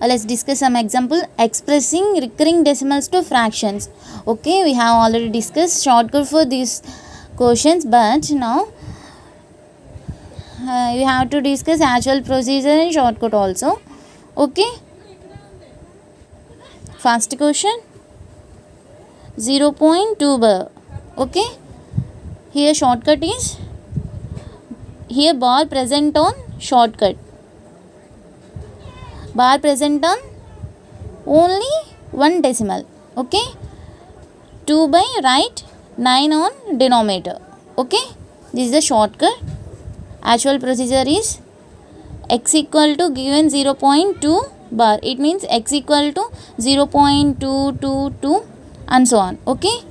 Let's discuss some example expressing recurring decimals to fractions. Okay, we have already discussed shortcut for these questions, but now we have to discuss actual procedure and shortcut also. Okay, first question 0.2 bar. Okay, here shortcut is here bar present on shortcut, bar present on only one decimal. Okay, 2 by right, 9 on denominator. Okay, this is the shortcut. Actual procedure is x equal to given 0.2 bar, it means x equal to 0.222 and so on. Okay,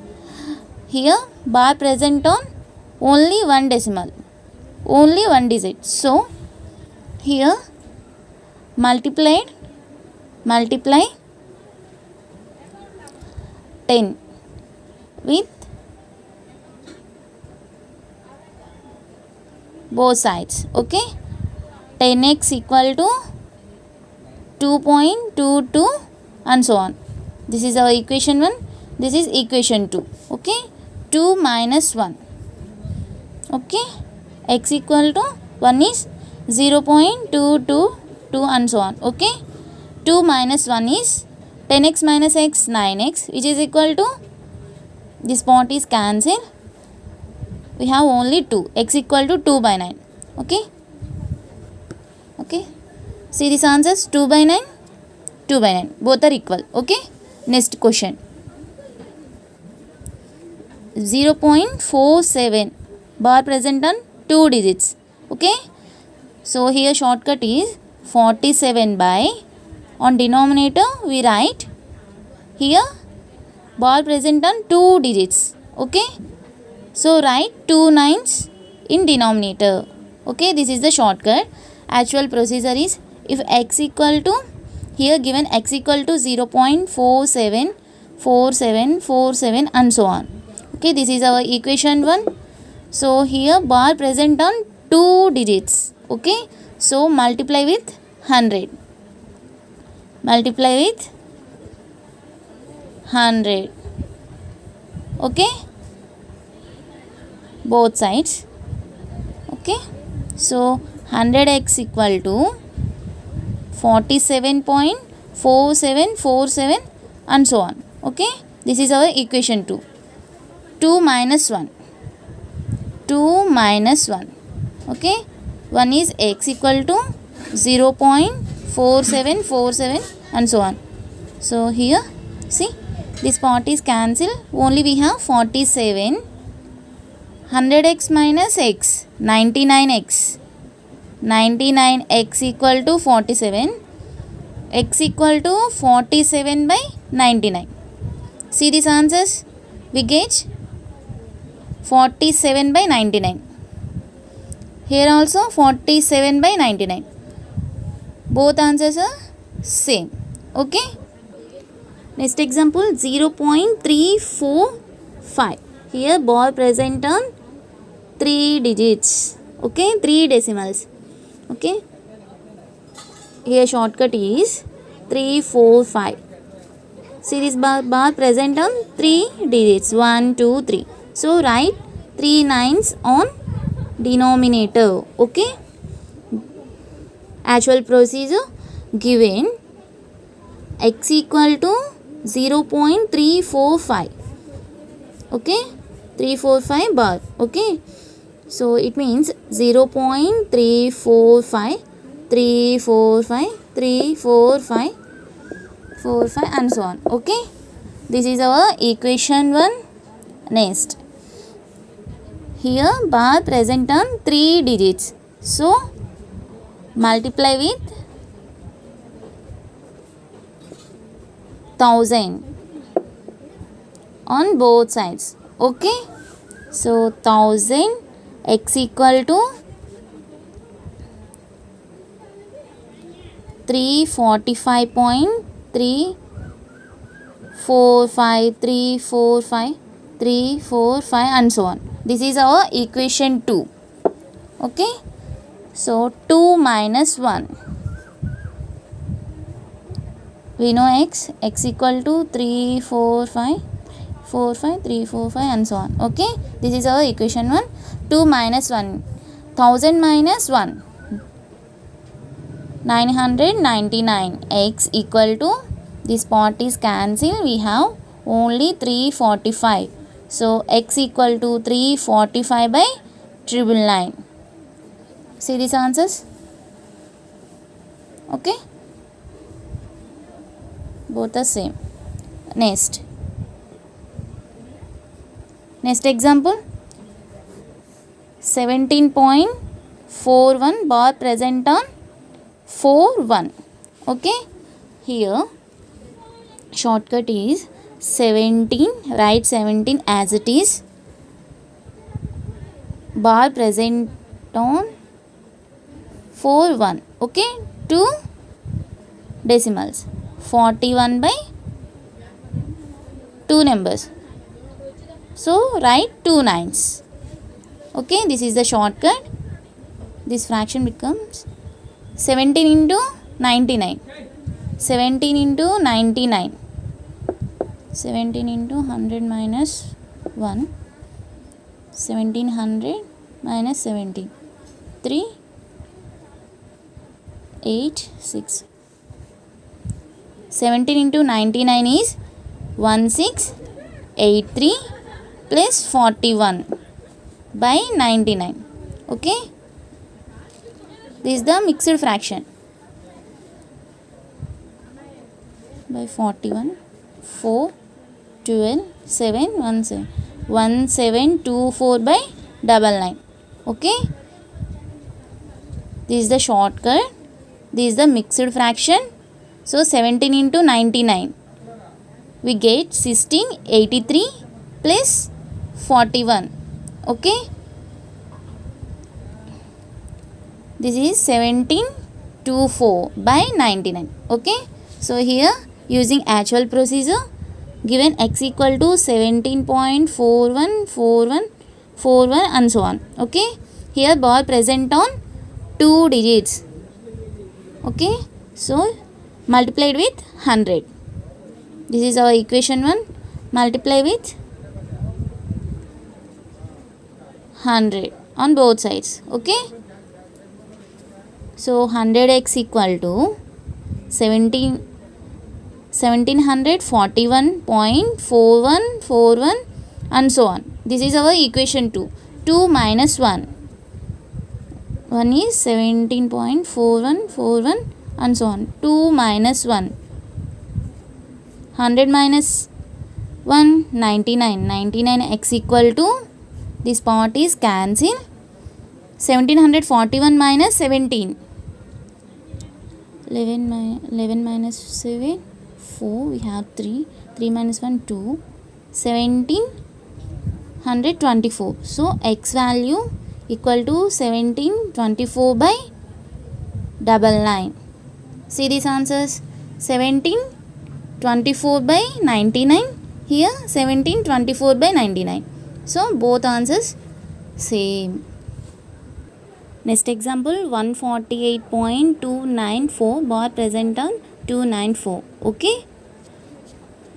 here bar present on only one decimal, only one digit. So here multiply 10 with both sides. Okay, 10x equal to 2.22 and so on. This is our equation 1, this is equation 2. Okay, 2 minus 1. Okay, x equal to 1 is 0.222 and so on. Okay, 2 minus 1 is 10x minus x, 9x, which is equal to, this part is cancelled, we have only 2, x equal to 2 by 9. Okay, okay, see these answers, 2 by 9, 2 by 9, both are equal. Okay, next question 0.47 bar present on 2 digits. Okay, so here shortcut is 47 by, on denominator we write here bar present on 2 digits. Okay, so write 2 nines in denominator. Okay, this is the shortcut. Actual procedure is, if x equal to, here given x equal to 0.474747 and so on. Okay, this is our equation 1. So here bar present on 2 digits. Okay, so multiply with 100, multiply with 100. Okay, both sides. Okay, so 100x equal to 47.4747 and so on. Okay, this is our equation 2. 2 minus 1, 2 minus 1. Okay, 1 is x equal to 0.4747 and so on. So here see, this part is cancelled, only we have 47. 100x minus x, 99x, 99x equal to 47, x equal to 47 by 99. See these answers, we get 47 by 99. Here also 47 by 99. Both answers are same. Okay, next example 0.345. Here bar present on 3 digits. Okay, 3 decimals. Okay, here shortcut is 345. See this bar present on 3 digits, 1 2 3. So write 3 nines on denominator. Okay, actual procedure, given x equal to 0.345. Okay, 345 bar. Okay, so it means 0.345, 345, 345, 45 and so on. Okay, this is our equation 1. Next, here bar present on 3 digits, so multiply with 1000 on both sides. Okay, so 1000 x equal to 345.345 and so on. This is our equation 2. Okay, so 2 minus 1, We know x equal to 3 4 5 4 5 3 4 5 and so on. Okay, this is our equation 1. 2 minus 1, 1000 minus 1, 999. X equal to, this part is cancelled, we have only 345. So x equal to 345 by 999. See these answers. Okay, both are same. Next example, 17.41 bar present on 4 1. Okay, here shortcut is 17, write 17 as it is, bar present on 4 1. Okay, 2 decimals, 41 by 2 numbers, so write 2 nines. Okay, this is the shortcut. This fraction becomes 17 into 99, 17 into 99, 17 into 100 minus 1, 1700 minus 17, 3 8 6. 17 into 99 is 1683 plus 41 by 99. Okay, this is the mixed fraction. By 41, 4, 12, 7, 1, 7, 1724 by 99. Okay, this is the shortcut. This is the mixed fraction. So 17 into 99, we get 1683 plus 41. Okay, this is 1724 by 99. Okay, so here using actual procedure, given x equal to 17.414141 and so on. Okay, here bar present on 2 digits. Okay, so multiplied with 100. This is our equation 1. Multiply with 100 on both sides. Okay, so 100x equal to 1741.4141 and so on. This is our equation 2. 2 minus 1. 1 is 17.4141 and so on. 2 minus 1. 100 minus 1, 99. 99x equal to, this part is cancelled. 1741 minus 17. 11 minus 7, 4, we have 3. 3 minus 1, 2. 1724. So x value equal to 1724 by 99. See these answers. 1724 by 99. Here 1724 by 99. So both answers same. Next example, 148.294 bar present on 294. Okay,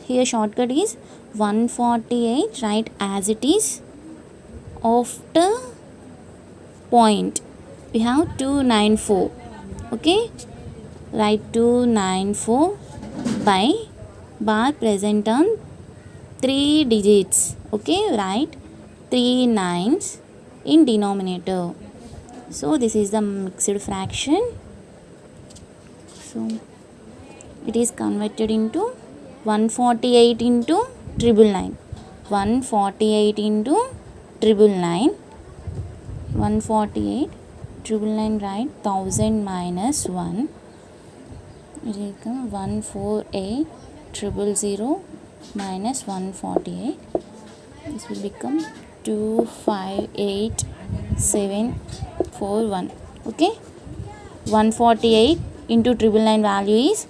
here shortcut is 148, write as it is. After point we have 294. Okay, write 294 by bar present on 3 digits. Okay, write 3 nines in denominator. So this is the mixed fraction. So it is converted into 148 into 999. 148 into 999. 148 999, right? 1000 minus 1. It will become 148 000 minus 148. This will become 258741. Okay, 148 into 999 value is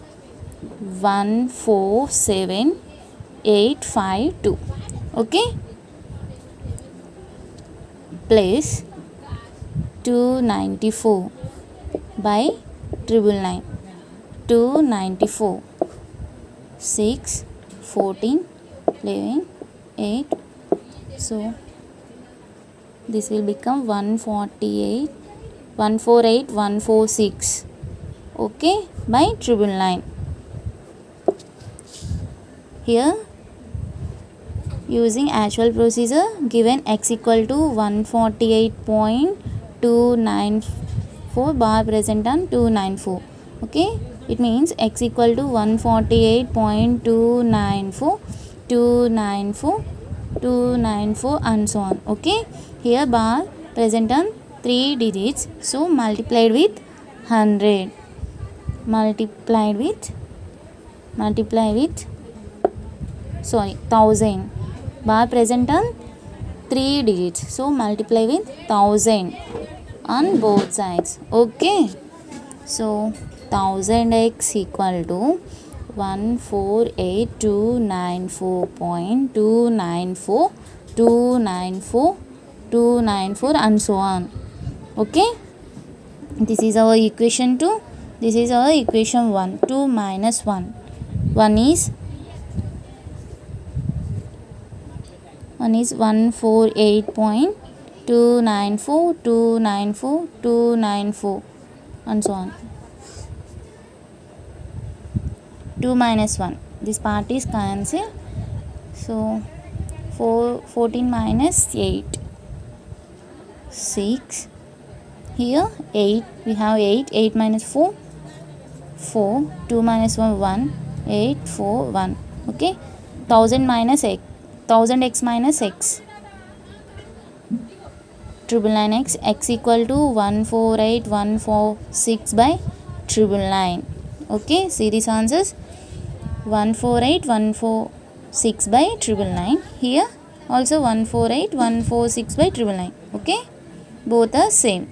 147852. Okay, place 294 by 999. 294 6, 14, 11, 8. So this will become 148, 148, 146. Okay, by 999. Here using actual procedure, given x equal to 148.294 bar present on 294. Okay, it means x equal to 148.294, 294, 294 and so on. Okay, here bar present on 3 digits, so multiplied with 100, multiplied with 1000. Bar present on 3 digits, so multiply with 1000 on both sides. Okay, so 1000x equal to 148,294,294,294 and so on. Okay, this is our equation 2. This is our equation 1. 2 minus 1. 1 is 148.294,294,294 and so on. 2 minus 1. This part is cancelled. So 14 minus 8. 6. Here 8. We have 8. 8 minus 4. 4. 2 minus 1. 1. 8. 4. 1. Okay. 1000 minus x. 1000x minus x. 999x. X equal to 148,146 by 999. Okay. See these answers. 148,146 by 999. Here also 148,146 by 999. Okay. Both are same.